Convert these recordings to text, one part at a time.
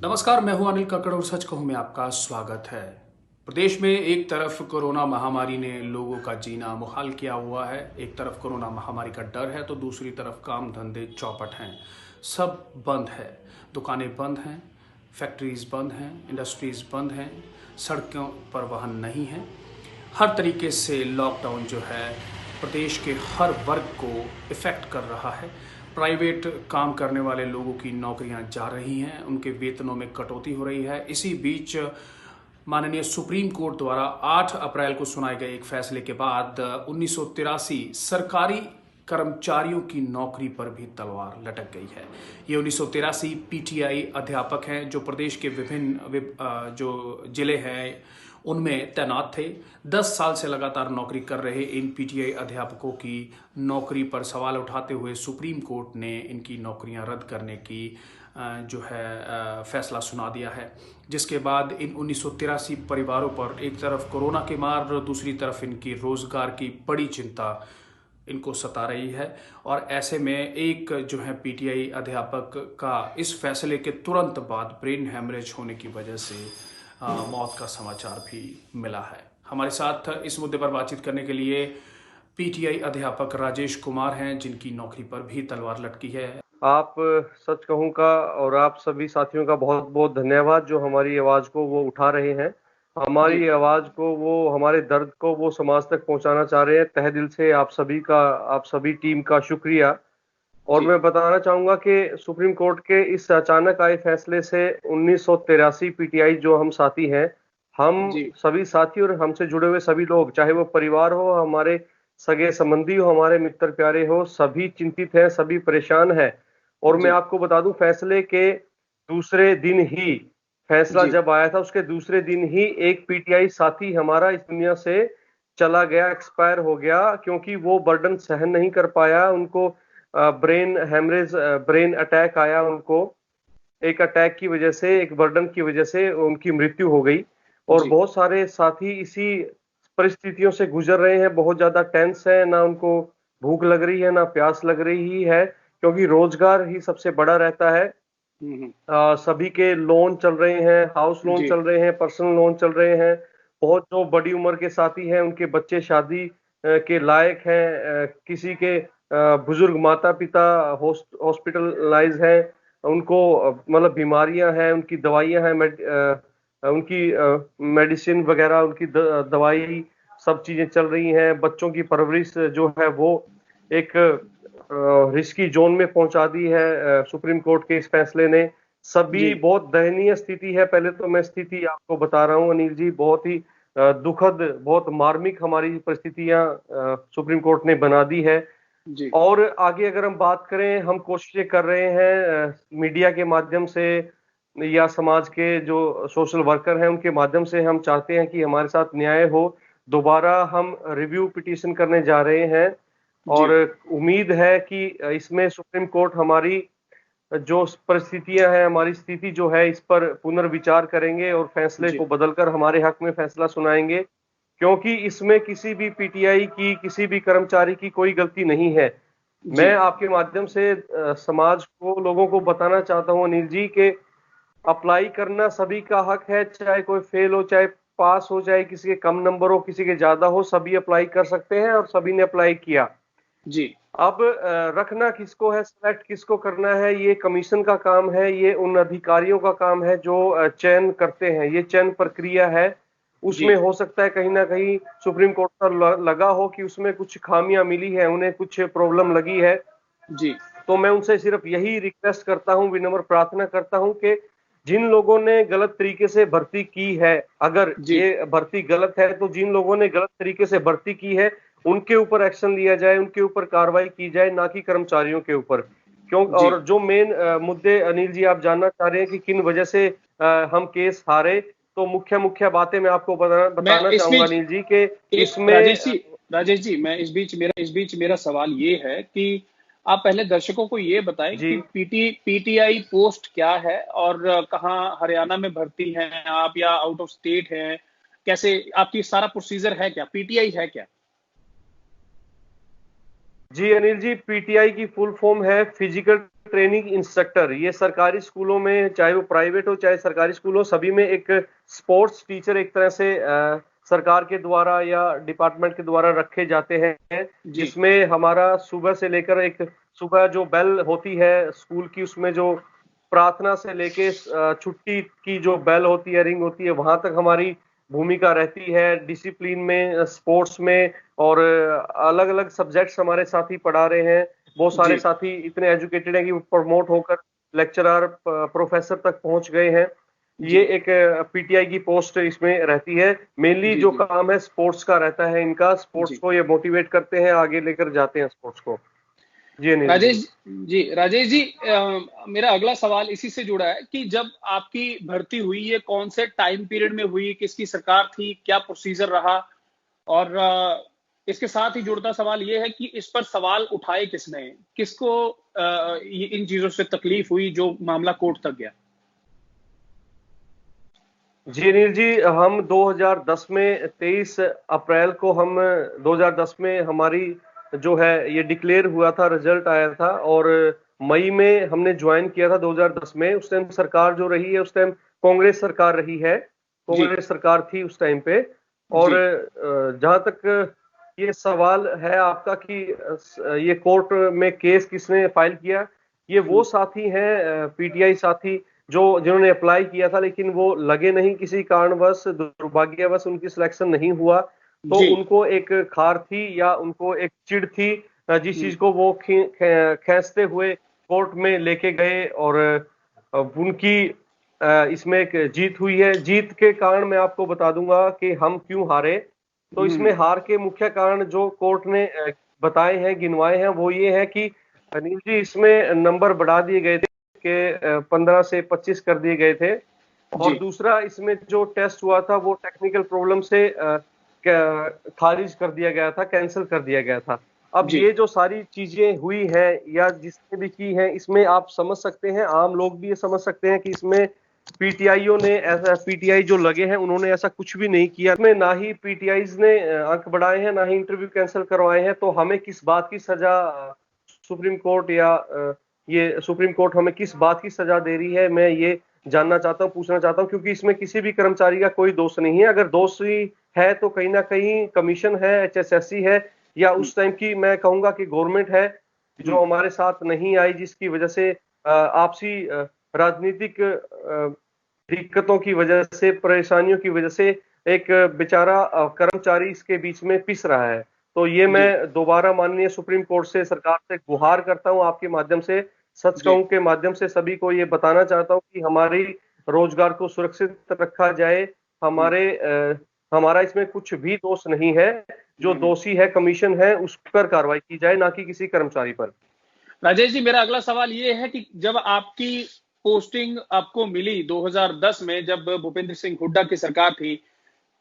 नमस्कार, मैं हूं अनिल कक्कड़ और सच कहूं में आपका स्वागत है। प्रदेश में एक तरफ कोरोना महामारी ने लोगों का जीना मुहाल किया हुआ है। एक तरफ कोरोना महामारी का डर है तो दूसरी तरफ काम धंधे चौपट हैं। सब बंद है, दुकानें बंद हैं, फैक्ट्रीज बंद हैं, इंडस्ट्रीज बंद हैं, सड़कों पर वाहन नहीं हैं। हर तरीके से लॉकडाउन जो है प्रदेश के हर वर्ग को इफ़ेक्ट कर रहा है। प्राइवेट काम करने वाले लोगों की नौकरियां जा रही हैं, उनके वेतनों में कटौती हो रही है। इसी बीच माननीय सुप्रीम कोर्ट द्वारा 8 अप्रैल को सुनाए गए एक फैसले के बाद 1983 सरकारी कर्मचारियों की नौकरी पर भी तलवार लटक गई है। ये 1983 पीटीआई अध्यापक हैं जो प्रदेश के विभिन्न जो जिले हैं उनमें तैनात थे। 10 साल से लगातार नौकरी कर रहे इन पीटीआई अध्यापकों की नौकरी पर सवाल उठाते हुए सुप्रीम कोर्ट ने इनकी नौकरियां रद्द करने की जो है फैसला सुना दिया है। जिसके बाद इन 1983 परिवारों पर एक तरफ कोरोना के मार, दूसरी तरफ इनकी रोजगार की बड़ी चिंता इनको सता रही है। और ऐसे में एक जो है पीटीआई अध्यापक का इस फैसले के तुरंत बाद ब्रेन हैमरेज होने की वजह से मौत का समाचार भी मिला है। हमारे साथ इस मुद्दे पर बातचीत करने के लिए पीटीआई अध्यापक राजेश कुमार हैं जिनकी नौकरी पर भी तलवार लटकी है। आप सच कहूँ का और आप सभी साथियों का बहुत बहुत धन्यवाद जो हमारी आवाज को वो उठा रहे हैं। जी। हमारी आवाज को वो, हमारे दर्द को वो समाज तक पहुंचाना चाह रहे हैं। तहे दिल से आप सभी का, आप सभी टीम का शुक्रिया। और जी। मैं बताना चाहूंगा कि सुप्रीम कोर्ट के इस अचानक आए फैसले से 1983 पीटीआई जो हम साथी हैं, हम जी। सभी साथी और हमसे जुड़े हुए सभी लोग, चाहे वो परिवार हो, हमारे सगे संबंधी हो, हमारे मित्र प्यारे हो, सभी चिंतित हैं, सभी परेशान हैं। और मैं जी। आपको बता दूं, फैसले के दूसरे दिन ही, फैसला जी। जब आया था उसके दूसरे दिन ही एक पीटीआई साथी हमारा इस दुनिया से चला गया, एक्सपायर हो गया, क्योंकि वो बर्डन सहन नहीं कर पाया। उनको ब्रेन हेमरेज, ब्रेन अटैक आया उनको। एक अटैक की वजह से, एक बर्डन की वजह से उनकी मृत्यु हो गई। और जी। बहुत सारे साथी इसी परिस्थितियों से गुजर रहे हैं, बहुत ज्यादा टेंस है, ना उनको भूख लग रही है, ना प्यास लग रही है, क्योंकि रोजगार ही सबसे बड़ा रहता है। हम्म। सभी के लोन चल रहे हैं, हाउस लोन जी। चल रहे हैं, पर्सनल लोन चल रहे हैं। बहुत जो बड़ी उम्र के साथी हैं उनके बच्चे शादी के लायक हैं, किसी के बुजुर्ग माता पिता हॉस्पिटलाइज हैं, उनको मतलब बीमारियां हैं, उनकी दवाइयां हैं, उनकी मेडिसिन वगैरह, उनकी दवाई, सब चीजें चल रही हैं। बच्चों की परवरिश जो है वो एक रिस्की जोन में पहुंचा दी है सुप्रीम कोर्ट के इस फैसले ने। जी। सभी बहुत दयनीय स्थिति है। पहले तो मैं स्थिति आपको बता रहा हूं अनिल जी, बहुत ही दुखद, बहुत मार्मिक हमारी परिस्थितियां सुप्रीम कोर्ट ने बना दी है। जी। और आगे अगर हम बात करें, हम कोशिशें कर रहे हैं मीडिया के माध्यम से या समाज के जो सोशल वर्कर हैं उनके माध्यम से, हम चाहते हैं कि हमारे साथ न्याय हो। दोबारा हम रिव्यू पिटीशन करने जा रहे हैं जी। और उम्मीद है कि इसमें सुप्रीम कोर्ट हमारी जो परिस्थितियां हैं, हमारी स्थिति जो है, इस पर पुनर्विचार करेंगे और फैसले जी। को बदलकर हमारे हक में फैसला सुनाएंगे। क्योंकि इसमें किसी भी पीटीआई की, किसी भी कर्मचारी की कोई गलती नहीं है। जी। मैं आपके माध्यम से समाज को, लोगों को बताना चाहता हूं अनिल जी के अप्लाई करना सभी का हक है, चाहे कोई फेल हो, चाहे पास हो, चाहे किसी के कम नंबर हो, किसी के ज्यादा हो, सभी अप्लाई कर सकते हैं और सभी ने अप्लाई किया। जी। अब रखना किसको है, सेलेक्ट किसको करना है, ये कमीशन का काम है, ये उन अधिकारियों का काम है जो चयन करते हैं। ये चयन प्रक्रिया है, जी। उसमें हो सकता है कहीं ना कहीं सुप्रीम कोर्ट पर लगा हो कि उसमें कुछ खामियां मिली है, उन्हें कुछ प्रॉब्लम लगी है। जी। तो मैं उनसे सिर्फ यही रिक्वेस्ट करता हूं, विनम्र प्रार्थना करता हूं कि जिन लोगों ने गलत तरीके से भर्ती की है, अगर जी। ये भर्ती गलत है, तो जिन लोगों ने गलत तरीके से भर्ती की है उनके ऊपर एक्शन लिया जाए, उनके ऊपर कार्रवाई की जाए, ना कि कर्मचारियों के ऊपर। क्यों? जी। और जो मेन मुद्दे अनिल जी आप जानना चाह रहे हैं कि किन वजह से हम केस हारे, तो मुख्य मुख्य बातें मैं आपको मैं बताना इस चाहूंगा बीच अनिल जी के इसमें राजेश जी, मैं इस बीच मेरा सवाल ये है कि आप पहले दर्शकों को ये बताएं जी। कि पीटीआई पोस्ट क्या है और कहाँ हरियाणा में भर्ती हैं आप या आउट ऑफ स्टेट हैं, कैसे आपकी सारा प्रोसीजर है, क्या पीटीआई है क्या? जी अनिल जी, पीटीआई की फुल फॉर्म है फिजिकल ट्रेनिंग इंस्ट्रक्टर, ये सरकारी स्कूलों में, चाहे वो प्राइवेट हो चाहे सरकारी स्कूल हो, सभी में एक स्पोर्ट्स टीचर एक तरह से सरकार के द्वारा या डिपार्टमेंट के द्वारा रखे जाते हैं, जी जिसमें हमारा सुबह से लेकर एक सुबह जो बेल होती है स्कूल की, उसमें जो प्रार्थना से लेके छुट्टी की जो बेल होती है, रिंग होती है, वहां तक हमारी भूमिका रहती है। डिसिप्लिन में, स्पोर्ट्स में, और अलग अलग सब्जेक्ट्स हमारे साथी पढ़ा रहे हैं। बहुत सारे जी साथी इतने एजुकेटेड हैं कि वो प्रमोट होकर लेक्चरर, प्रोफेसर तक पहुंच गए हैं। जी ये एक पीटीआई की पोस्ट इसमें रहती है। मेनली जी जो जी काम है स्पोर्ट्स का रहता है इनका, स्पोर्ट्स जी को ये मोटिवेट करते हैं, आगे लेकर जाते हैं स्पोर्ट्स को। जी अनिल जी। राजेश राजेश जी, मेरा अगला सवाल इसी से जुड़ा है कि जब आपकी भर्ती हुई, ये कौन से टाइम पीरियड में हुई, किसकी सरकार थी, क्या प्रोसीजर रहा, और इसके साथ ही जुड़ता सवाल ये है कि इस पर सवाल उठाए किसने, किसको इन चीजों से तकलीफ हुई जो मामला कोर्ट तक गया। जी अनिल जी, हम 2010 में 23 अप्रैल को हम 2010 में हमारी जो है ये डिक्लेयर हुआ था, रिजल्ट आया था, और मई में हमने ज्वाइन किया था 2010 में। उस टाइम सरकार जो रही है, उस टाइम कांग्रेस सरकार रही है, जी कांग्रेस सरकार थी उस टाइम पे। और जी जहां तक ये सवाल है आपका कि ये कोर्ट में केस किसने फाइल किया, ये वो साथी हैं, पीटीआई साथी, जो जिन्होंने अप्लाई किया था लेकिन वो लगे नहीं, किसी कारणवश दुर्भाग्यवश उनकी सिलेक्शन नहीं हुआ। तो जी उनको एक खार थी या उनको एक चिढ़ थी, जिस चीज को वो खींचते हुए कोर्ट में लेके गए, और उनकी इसमें एक जीत हुई है। जीत के कारण मैं आपको बता दूंगा कि हम क्यों हारे। तो इसमें हार के मुख्य कारण जो कोर्ट ने बताए हैं, गिनवाए हैं, वो ये है कि अनिल जी, इसमें नंबर बढ़ा दिए गए थे कि 15 से 25 कर दिए गए थे। और जी दूसरा, इसमें जो टेस्ट हुआ था वो टेक्निकल प्रॉब्लम से खारिज कर दिया गया था, कैंसिल कर दिया गया था। अब जी ये जो सारी चीजें हुई हैं या जिसने भी की हैं, इसमें आप समझ सकते हैं, आम लोग भी ये समझ सकते हैं कि इसमें पीटीआईओ ने ऐसा, पीटीआई जो लगे हैं उन्होंने ऐसा कुछ भी नहीं किया। इसमें ना ही पीटीआईज ने अंक बढ़ाए हैं, ना ही इंटरव्यू कैंसिल करवाए हैं। तो हमें किस बात की सजा सुप्रीम कोर्ट या ये सुप्रीम कोर्ट हमें किस बात की सजा दे रही है, मैं ये जानना चाहता हूँ, पूछना चाहता हूँ, क्योंकि इसमें किसी भी कर्मचारी का कोई दोष नहीं है। अगर दोषी है तो कहीं ना कहीं कमीशन है, एचएसएससी है, या उस टाइम की मैं कहूंगा कि गवर्नमेंट है जो हमारे साथ नहीं आई, जिसकी वजह से आपसी राजनीतिक दिक्कतों की वजह से, परेशानियों की वजह से एक बेचारा कर्मचारी इसके बीच में पिस रहा है। तो ये जी मैं दोबारा माननीय सुप्रीम कोर्ट से, सरकार से गुहार करता हूं, आपके माध्यम से, सच जी कहूं के माध्यम से सभी को ये बताना चाहता हूं कि हमारी रोजगार को सुरक्षित रखा जाए। हमारे हमारा इसमें कुछ भी दोष नहीं है। जो दोषी है, कमीशन है, उस पर कार्रवाई की जाए, ना कि किसी कर्मचारी पर। राजेश जी, मेरा अगला सवाल ये है कि जब आपकी पोस्टिंग आपको मिली 2010 में, जब भूपेंद्र सिंह हुड्डा की सरकार थी,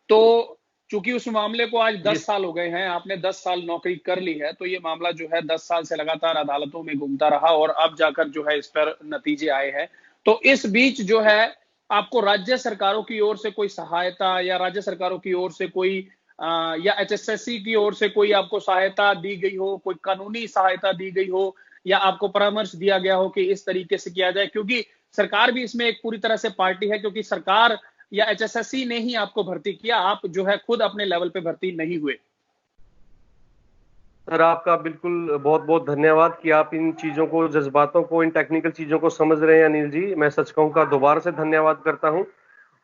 तो चूंकि उस मामले को आज जी 10 साल हो गए हैं, आपने 10 साल नौकरी कर ली है, तो ये मामला जो है 10 साल से लगातार अदालतों में घूमता रहा और अब जाकर जो है इस पर नतीजे आए हैं। तो इस बीच जो है आपको राज्य सरकारों की ओर से कोई सहायता, या राज्य सरकारों की ओर से कोई या एचएसएससी की ओर से कोई आपको सहायता दी गई हो, कोई कानूनी सहायता दी गई हो, या आपको परामर्श दिया गया हो कि इस तरीके से किया जाए, क्योंकि सरकार भी इसमें एक पूरी तरह से पार्टी है, क्योंकि सरकार या एचएसएससी ने ही आपको भर्ती किया, आप जो है खुद अपने लेवल पे भर्ती नहीं हुए। सर, आपका बिल्कुल बहुत बहुत धन्यवाद कि आप इन चीजों को, जज्बातों को, इन टेक्निकल चीजों को समझ रहे हैं अनिल जी। मैं सच कहूं का दोबारा से धन्यवाद करता हूं।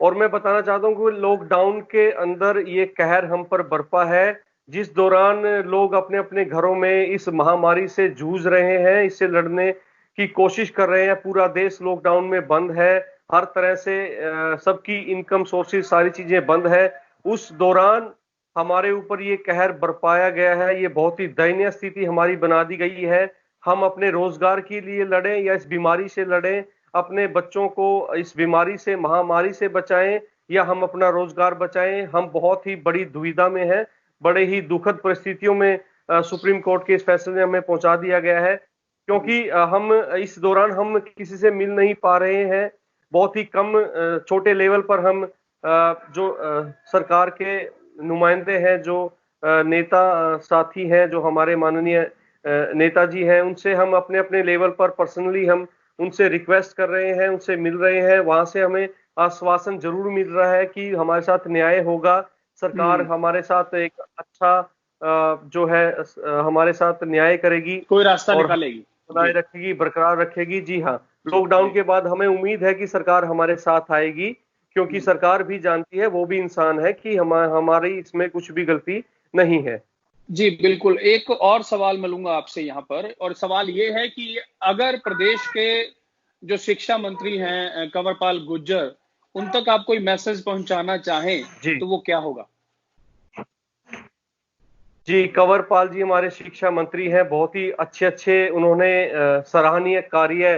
और मैं बताना चाहता हूं कि लॉकडाउन के अंदर ये कहर हम पर बरपा है, जिस दौरान लोग अपने अपने घरों में इस महामारी से जूझ रहे हैं, इससे लड़ने की कोशिश कर रहे हैं। पूरा देश लॉकडाउन में बंद है, हर तरह से सबकी इनकम सोर्सेज, सारी चीजें बंद है। उस दौरान हमारे ऊपर ये कहर बरपाया गया है, ये बहुत ही दयनीय स्थिति हमारी बना दी गई है। हम अपने रोजगार के लिए लड़ें या इस बीमारी से लड़ें, अपने बच्चों को इस बीमारी से, महामारी से बचाएं, या हम अपना रोजगार बचाएं, हम बहुत ही बड़ी दुविधा में हैं। बड़े ही दुखद परिस्थितियों में सुप्रीम कोर्ट के इस फैसले ने हमें पहुंचा दिया गया है, क्योंकि हम इस दौरान हम किसी से मिल नहीं पा रहे हैं। बहुत ही कम छोटे लेवल पर हम जो सरकार के नुमाइंदे हैं, जो नेता साथी हैं, जो हमारे माननीय नेताजी हैं, उनसे हम अपने अपने लेवल पर पर्सनली हम उनसे रिक्वेस्ट कर रहे हैं, उनसे मिल रहे हैं। वहां से हमें आश्वासन जरूर मिल रहा है कि हमारे साथ न्याय होगा, सरकार हमारे साथ एक अच्छा जो है हमारे साथ न्याय करेगी, कोई रास्ता और निकालेगी, बनाए रखेगी, बरकरार रखेगी। जी हाँ, लॉकडाउन के बाद हमें उम्मीद है कि सरकार हमारे साथ आएगी, क्योंकि सरकार भी जानती है, वो भी इंसान है, कि हमारी इसमें कुछ भी गलती नहीं है। जी बिल्कुल। एक और सवाल मैं लूंगा आपसे यहाँ पर, और सवाल ये है कि अगर प्रदेश के जो शिक्षा मंत्री हैं कंवरपाल गुर्जर, उन तक आप कोई मैसेज पहुंचाना चाहें तो वो क्या होगा? जी, कंवरपाल जी हमारे शिक्षा मंत्री हैं, बहुत ही अच्छे उन्होंने सराहनीय कार्य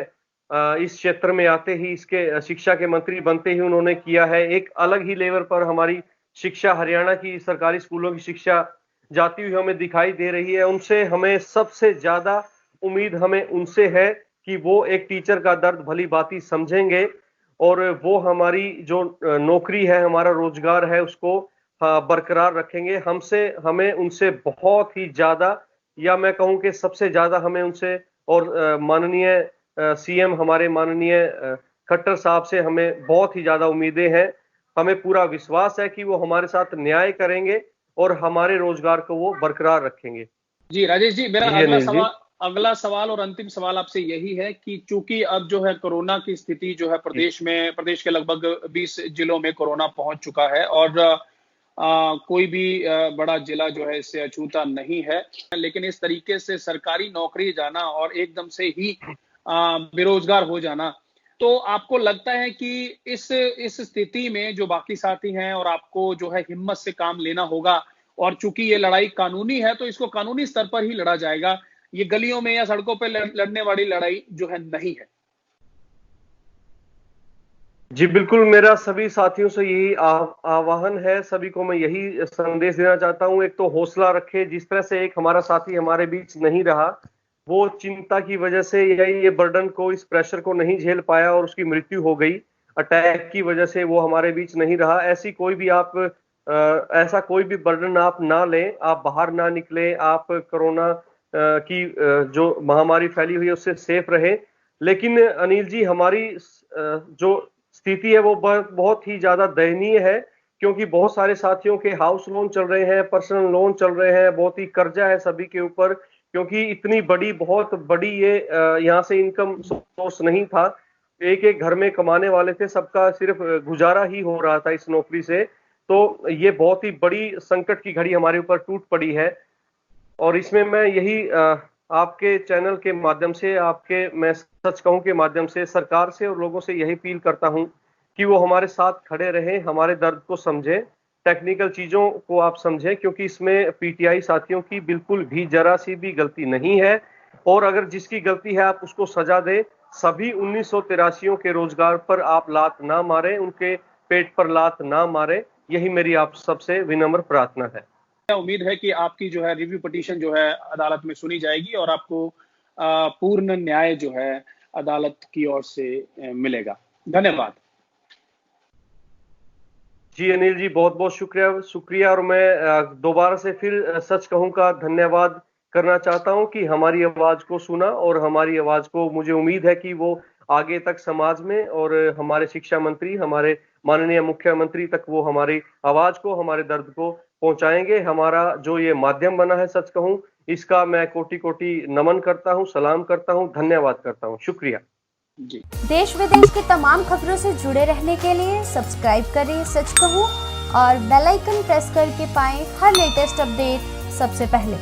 इस क्षेत्र में आते ही, इसके शिक्षा के मंत्री बनते ही उन्होंने किया है। एक अलग ही लेवल पर हमारी शिक्षा, हरियाणा की सरकारी स्कूलों की शिक्षा जाती हुई हमें दिखाई दे रही है। उनसे हमें सबसे ज्यादा उम्मीद हमें उनसे है कि वो एक टीचर का दर्द भली भांति समझेंगे, और वो हमारी जो नौकरी है, हमारा रोजगार है, उसको बरकरार रखेंगे। हमें उनसे बहुत ही ज्यादा, या मैं कहूं कि सबसे ज्यादा हमें उनसे, और माननीय सीएम हमारे माननीय खट्टर साहब से हमें बहुत ही ज्यादा उम्मीदें हैं। हमें पूरा विश्वास है कि वो हमारे साथ न्याय करेंगे और हमारे रोजगार को वो बरकरार रखेंगे। जी राजेश जी, मेरा जी, अगला सवाल और अंतिम सवाल आपसे यही है कि चूंकि अब जो है कोरोना की स्थिति जो है प्रदेश के लगभग 20 जिलों में कोरोना पहुंच चुका है, और कोई भी बड़ा जिला जो है इससे अछूता नहीं है, लेकिन इस तरीके से सरकारी नौकरी जाना और एकदम से ही बेरोजगार हो जाना, तो आपको लगता है कि इस स्थिति में जो बाकी साथी हैं और आपको जो है हिम्मत से काम लेना होगा, और चूंकि ये लड़ाई कानूनी है तो इसको कानूनी स्तर पर ही लड़ा जाएगा, ये गलियों में या सड़कों पर लड़ने वाली लड़ाई जो है नहीं है? जी बिल्कुल, मेरा सभी साथियों से यही आह्वान है, सभी को मैं यही संदेश देना चाहता हूं। एक तो हौसला रखे, जिस तरह से एक हमारा साथी हमारे बीच नहीं रहा, वो चिंता की वजह से या ये बर्डन को, इस प्रेशर को नहीं झेल पाया और उसकी मृत्यु हो गई, अटैक की वजह से वो हमारे बीच नहीं रहा। ऐसा कोई भी बर्डन आप ना लें, आप बाहर ना निकलें, आप कोरोना की जो महामारी फैली हुई है उससे सेफ रहें। लेकिन अनिल जी, हमारी जो स्थिति है वो बहुत ही ज्यादा दयनीय है, क्योंकि बहुत सारे साथियों के हाउस लोन चल रहे हैं, पर्सनल लोन चल रहे हैं, बहुत ही कर्जा है सभी के ऊपर, क्योंकि इतनी बहुत बड़ी ये यहाँ से इनकम सोर्स नहीं था। एक घर में कमाने वाले थे, सबका सिर्फ गुजारा ही हो रहा था इस नौकरी से। तो ये बहुत ही बड़ी संकट की घड़ी हमारे ऊपर टूट पड़ी है, और इसमें मैं यही आपके चैनल के माध्यम से, मैं सच कहूं के माध्यम से सरकार से और लोगों से यही अपील करता हूं कि वो हमारे साथ खड़े रहें, हमारे दर्द को समझें, टेक्निकल चीजों को आप समझें, क्योंकि इसमें पीटीआई साथियों की बिल्कुल भी जरा सी भी गलती नहीं है, और अगर जिसकी गलती है आप उसको सजा दें। सभी 1983 के रोजगार पर आप लात ना मारें, उनके पेट पर लात ना मारें, यही मेरी आप सबसे विनम्र प्रार्थना है। उम्मीद है कि आपकी जो है रिव्यू पिटीशन जो है अदालत में सुनी जाएगी और आपको पूर्ण न्याय जो है अदालत की ओर से मिलेगा। धन्यवाद। जी अनिल जी, बहुत बहुत शुक्रिया, और मैं दोबारा से फिर सच कहूं का धन्यवाद करना चाहता हूं कि हमारी आवाज को सुना, और हमारी आवाज को, मुझे उम्मीद है कि वो आगे तक समाज में, और हमारे शिक्षा मंत्री, हमारे माननीय मुख्यमंत्री तक वो हमारी आवाज को, हमारे दर्द को पहुंचाएंगे। हमारा जो ये माध्यम बना है, सच कहूं, इसका मैं कोटि कोटि नमन करता हूं, सलाम करता हूं, धन्यवाद करता हूं। शुक्रिया जी। देश विदेश की तमाम खबरों से जुड़े रहने के लिए सब्सक्राइब करें सच कहूं, और बेल आइकन प्रेस करके पाएं हर लेटेस्ट अपडेट सबसे पहले।